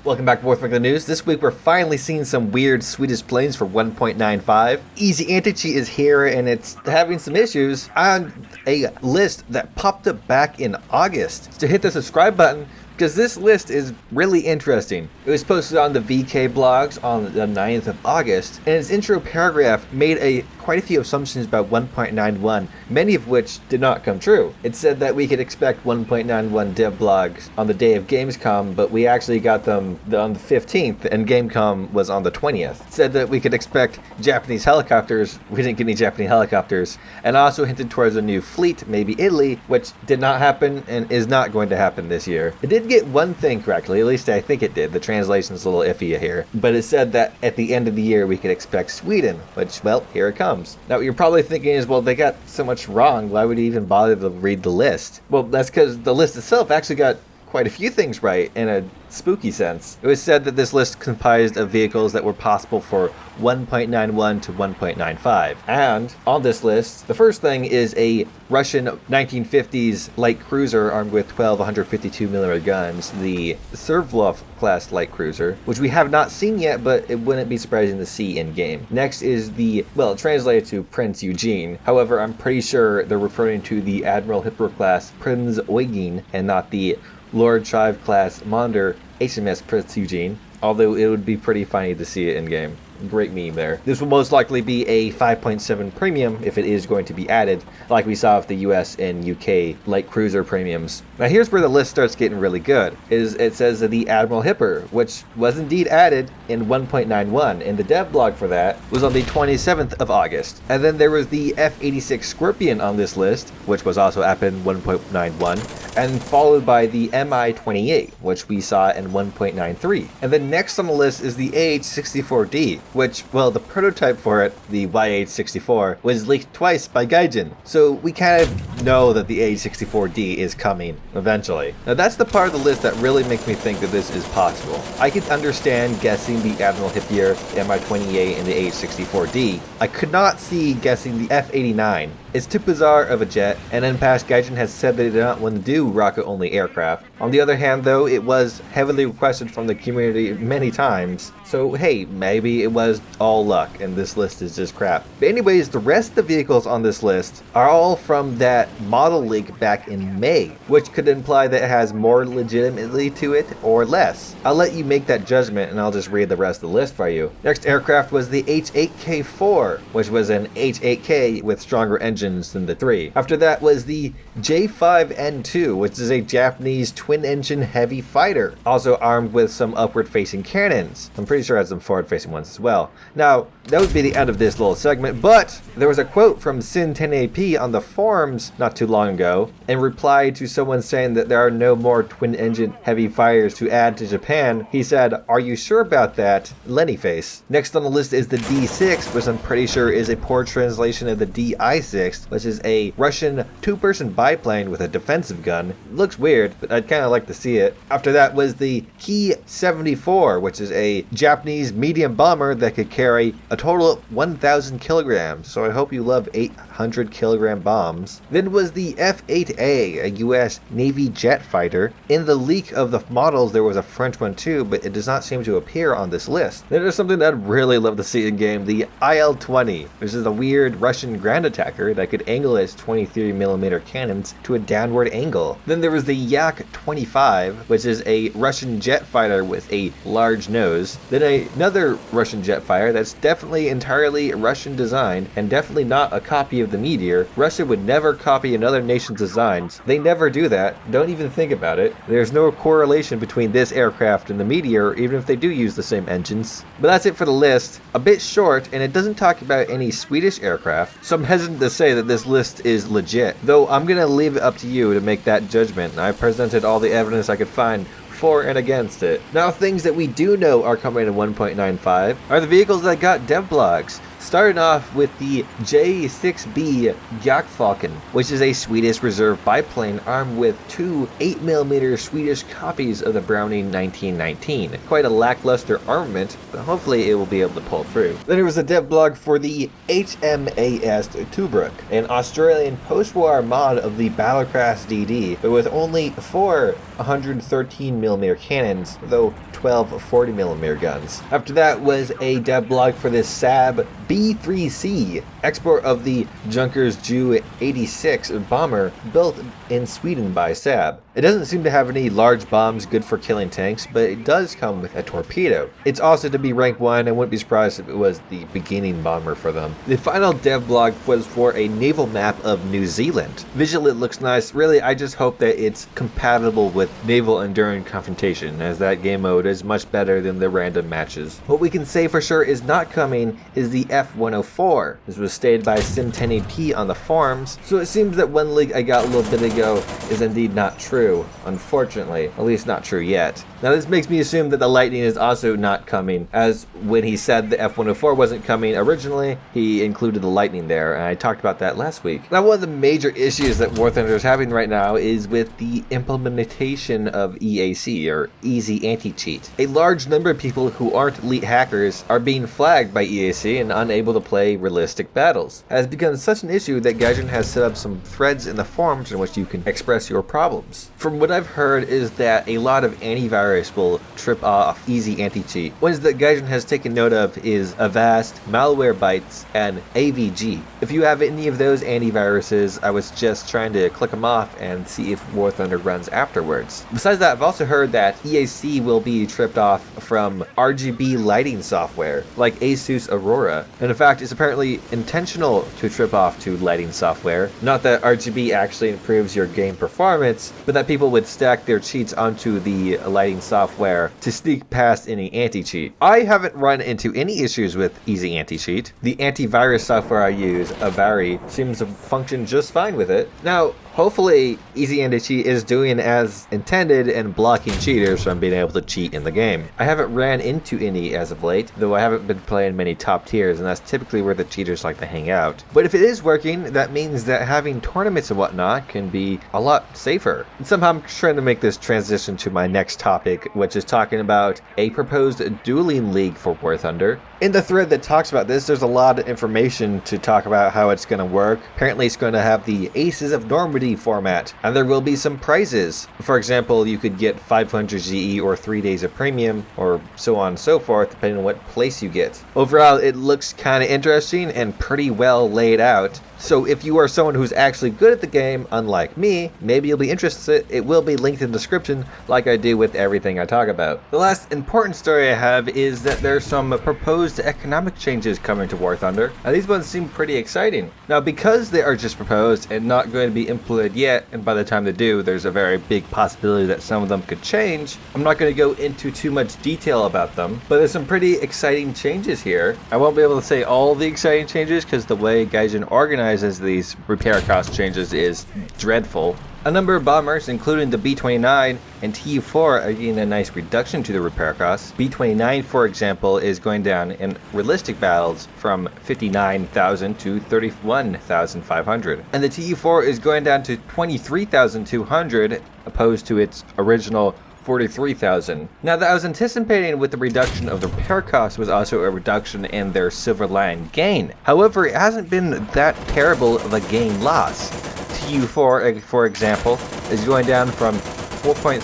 Welcome back to Fourth Week of the News. This week we're finally seeing some weird Swedish planes for 1.95. Easy Anti-Cheat is here and it's having some issues on a list that popped up back in August. So hit the subscribe button because this list is really interesting. It was posted on the VK blogs on the 9th of August, and its intro paragraph made quite a few assumptions about 1.91, many of which did not come true. It said that we could expect 1.91 dev blogs on the day of Gamescom, but we actually got them on the 15th, and Gamescom was on the 20th. It said that we could expect Japanese helicopters. We didn't get any Japanese helicopters, and also hinted towards a new fleet, maybe Italy, which did not happen and is not going to happen this year. It did get one thing correctly, at least I think it did. The translation's a little iffy here, but it said that at the end of the year we could expect Sweden, which, well, here it comes. Now what you're probably thinking is, well, they got so much wrong, why would you even bother to read the list? Well, that's because the list itself actually got quite a few things right in a spooky sense. It was said that this list comprised of vehicles that were possible for 1.91 to 1.95. And on this list, the first thing is a Russian 1950s light cruiser armed with 12 152mm guns, the Servlov class light cruiser, which we have not seen yet, but it wouldn't be surprising to see in game. Next is the, well, translated to Prince Eugene. However, I'm pretty sure they're referring to the Admiral Hitler class Prinz Eugen and not the Lord Shive class Monder HMAS Prince Eugene, although it would be pretty funny to see it in game. Great meme there. This will most likely be a 5.7 premium if it is going to be added, like we saw with the US and UK light cruiser premiums. Now here's where the list starts getting really good. It says that the Admiral Hipper, which was indeed added in 1.91, and the dev blog for that was on the 27th of August. And then there was the F-86 Scorpion on this list, which was also added in 1.91, and followed by the Mi-28, which we saw in 1.93. And then next on the list is the AH-64D, which, well, the prototype for it, the YH-64, was leaked twice by Gaijin. So we kind of know that the AH-64D is coming eventually. Now that's the part of the list that really makes me think that this is possible. I could understand guessing the Admiral Hippier, the Mi-28, and the AH-64D. I could not see guessing the F-89. It's too bizarre of a jet, and in past Gaijin has said that they do not want to do rocket-only aircraft. On the other hand, though, it was heavily requested from the community many times, so hey, maybe it was all luck and this list is just crap. But anyways, the rest of the vehicles on this list are all from that model leak back in May, which could imply that it has more legitimately to it or less. I'll let you make that judgment and I'll just read the rest of the list for you. Next aircraft was the H8K4, which was an H8K with stronger engines than the 3. After that was the J5N2, which is a Japanese twin-engine heavy fighter, also armed with some upward-facing cannons. I'm pretty sure it has some forward-facing ones as well. Now, that would be the end of this little segment, but there was a quote from Sin10AP on the forums not too long ago, in reply to someone saying that there are no more twin-engine heavy fighters to add to Japan. He said, "Are you sure about that? Lenny face." Next on the list is the D6, which I'm pretty sure is a poor translation of the DI6, which is a Russian two-person biplane with a defensive gun. It looks weird, but I'd kind of like to see it. After that was the Ki-74, which is a Japanese medium bomber that could carry a total of 1,000 kilograms, so I hope you love 800 kilogram bombs. Then was the F-8A, a US Navy jet fighter. In the leak of the models there was a French one too, but it does not seem to appear on this list. Then there's something that I'd really love to see in game, the IL-20, which is a weird Russian ground attacker that could angle its 23mm cannons to a downward angle. Then there was the Yak-25, which is a Russian jet fighter with a large nose. Then another Russian jet fighter that's definitely entirely Russian designed and definitely not a copy of the Meteor. Russia would never copy another nation's designs. They never do that. Don't even think about it. There's no correlation between this aircraft and the Meteor, even if they do use the same engines. But that's it for the list. A bit short, and it doesn't talk about any Swedish aircraft, so I'm hesitant to say that this list is legit, though I'm gonna leave it up to you to make that judgment. I presented all the evidence I could find for and against it. Now, things that we do know are coming in 1.95 are the vehicles that got dev blogs. Starting off with the J6B Jaktfalken, which is a Swedish reserve biplane armed with two 8mm Swedish copies of the Browning 1919. Quite a lackluster armament, but hopefully it will be able to pull through. Then there was a dev blog for the HMAS Tobruk, an Australian post-war mod of the Battlecraft DD, but with only 4 113mm cannons, though 12 40mm guns. After that was a dev blog for the SAAB B3C, export of the Junkers Ju 86 bomber built in Sweden by SAAB. It doesn't seem to have any large bombs good for killing tanks, but it does come with a torpedo. It's also to be rank 1, I wouldn't be surprised if it was the beginning bomber for them. The final dev blog was for a naval map of New Zealand. Visually it looks nice. Really, I just hope that it's compatible with naval enduring confrontation, as that game mode is much better than the random matches. What we can say for sure is not coming is the F104. This was stated by Sim10AP on the forums, so it seems that one leak I got a little bit ago is indeed not true, unfortunately. At least not true yet. Now this makes me assume that the Lightning is also not coming, as when he said the F104 wasn't coming originally, he included the Lightning there, and I talked about that last week. Now one of the major issues that War Thunder is having right now is with the implementation of EAC, or Easy Anti-Cheat. A large number of people who aren't elite hackers are being flagged by EAC and unable to play realistic battles. It has become such an issue that Gaijin has set up some threads in the forums in which you can express your problems. From what I've heard is that a lot of antivirus will trip off Easy Anti-Cheat. Ones that Gaijin has taken note of is Avast, Malwarebytes, and AVG. If you have any of those antiviruses, I was just trying to click them off and see if War Thunder runs afterwards. Besides that, I've also heard that EAC will be tripped off from RGB lighting software, like Asus Aurora. And in fact, it's apparently intentional to trip off to lighting software. Not that RGB actually improves your game performance, but that people would stack their cheats onto the lighting software to sneak past any anti-cheat. I haven't run into any issues with Easy Anti-Cheat. The antivirus software I use, Avari, seems to function just fine with it. Now, hopefully, Easy Anti-Cheat is doing as intended and blocking cheaters from being able to cheat in the game. I haven't ran into any as of late, though I haven't been playing many top tiers, and that's typically where the cheaters like to hang out. But if it is working, that means that having tournaments and whatnot can be a lot safer. And somehow I'm trying to make this transition to my next topic, which is talking about a proposed Dueling League for War Thunder. In the thread that talks about this, there's a lot of information to talk about how it's going to work. Apparently it's going to have the Aces of Normandy format, and there will be some prizes. For example, you could get 500 GE or 3 days of premium, or so on and so forth, depending on what place you get. Overall, it looks kind of interesting and pretty well laid out. So if you are someone who's actually good at the game, unlike me, maybe you'll be interested. It will be linked in the description like I do with everything I talk about. The last important story I have is that there's some proposed economic changes coming to War Thunder, and these ones seem pretty exciting. Now, because they are just proposed and not going to be implemented yet, and by the time they do, there's a very big possibility that some of them could change, I'm not going to go into too much detail about them, but there's some pretty exciting changes here. I won't be able to say all the exciting changes because the way Gaijin organizes these repair cost changes is dreadful. A number of bombers, including the B-29 and Tu-4, are getting a nice reduction to the repair costs. B-29, for example, is going down in realistic battles from 59,000 to 31,500. And the Tu-4 is going down to 23,200, opposed to its original 43,000. Now that I was anticipating with the reduction of the repair cost was also a reduction in their silver line gain. However, it hasn't been that terrible of a gain loss. Tu-4, for example, is going down from 4.3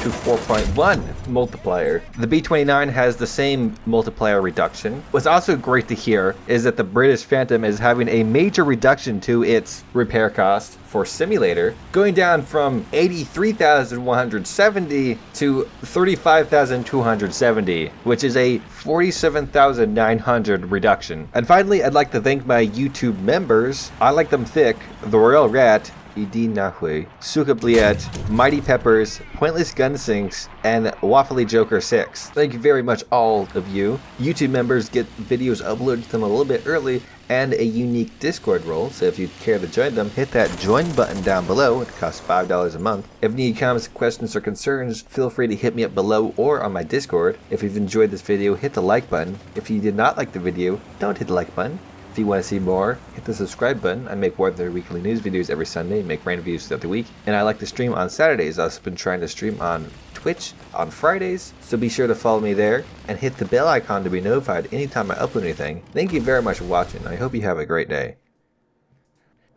to 4.1 multiplier. The B-29 has the same multiplier reduction. What's also great to hear is that the British Phantom is having a major reduction to its repair cost for simulator, going down from 83,170 to 35,270, which is a 47,900 reduction. And finally, I'd like to thank my YouTube members. I like them thick, the Royal Rat, Idi Nahui, Sukabliet, Mighty Peppers, Pointless Gunsinks, and Waffly Joker 6. Thank you very much, all of you. YouTube members get videos uploaded to them a little bit early and a unique Discord role, so if you care to join them, hit that join button down below. It costs $5 a month. If you need comments, questions, or concerns, feel free to hit me up below or on my Discord. If you've enjoyed this video, hit the like button. If you did not like the video, don't hit the like button. If you want to see more, hit the subscribe button. I make more of their weekly news videos every Sunday and make random videos throughout the week. And I like to stream on Saturdays. I've been trying to stream on Twitch on Fridays, so be sure to follow me there and hit the bell icon to be notified anytime I upload anything. Thank you very much for watching. I hope you have a great day.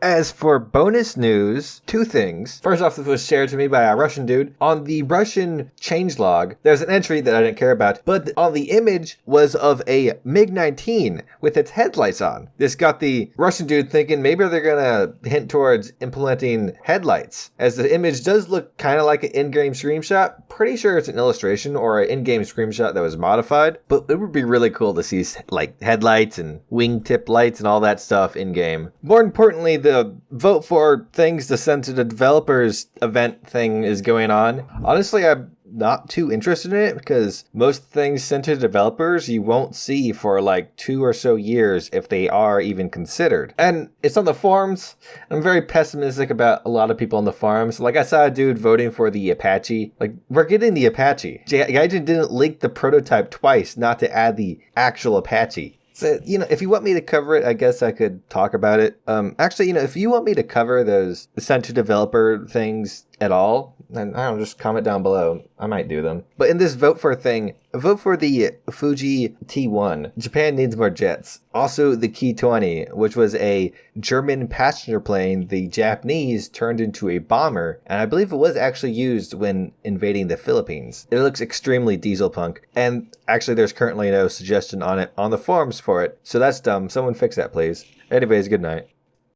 As for bonus news, two things. First off, this was shared to me by a Russian dude. On the Russian changelog, there's an entry that I didn't care about, but on the image was of a MiG-19 with its headlights on. This got the Russian dude thinking maybe they're gonna hint towards implementing headlights, as the image does look kind of like an in-game screenshot. Pretty sure it's an illustration or an in-game screenshot that was modified, but it would be really cool to see like headlights and wingtip lights and all that stuff in-game. More importantly, the vote for things to send to the developers event thing is going on. Honestly, I'm not too interested in it because most things sent to developers you won't see for like 2 or so years if they are even considered. And it's on the forums. I'm very pessimistic about a lot of people on the forums. Like I saw a dude voting for the Apache. Like, we're getting the Apache. Gaijin didn't leak the prototype twice not to add the actual Apache. So, if you want me to cover it, I guess I could talk about it. Actually, if you want me to cover those sent to developer things at all, then I don't know, just comment down below. I might do them. But in this vote for thing, vote for the Fuji T1. Japan needs more jets. Also the Ki-20, which was a German passenger plane the Japanese turned into a bomber, and I believe it was actually used when invading the Philippines. It looks extremely diesel punk, and actually there's currently no suggestion on it on the forums for it, so that's dumb. Someone fix that, please. Anyways, good night.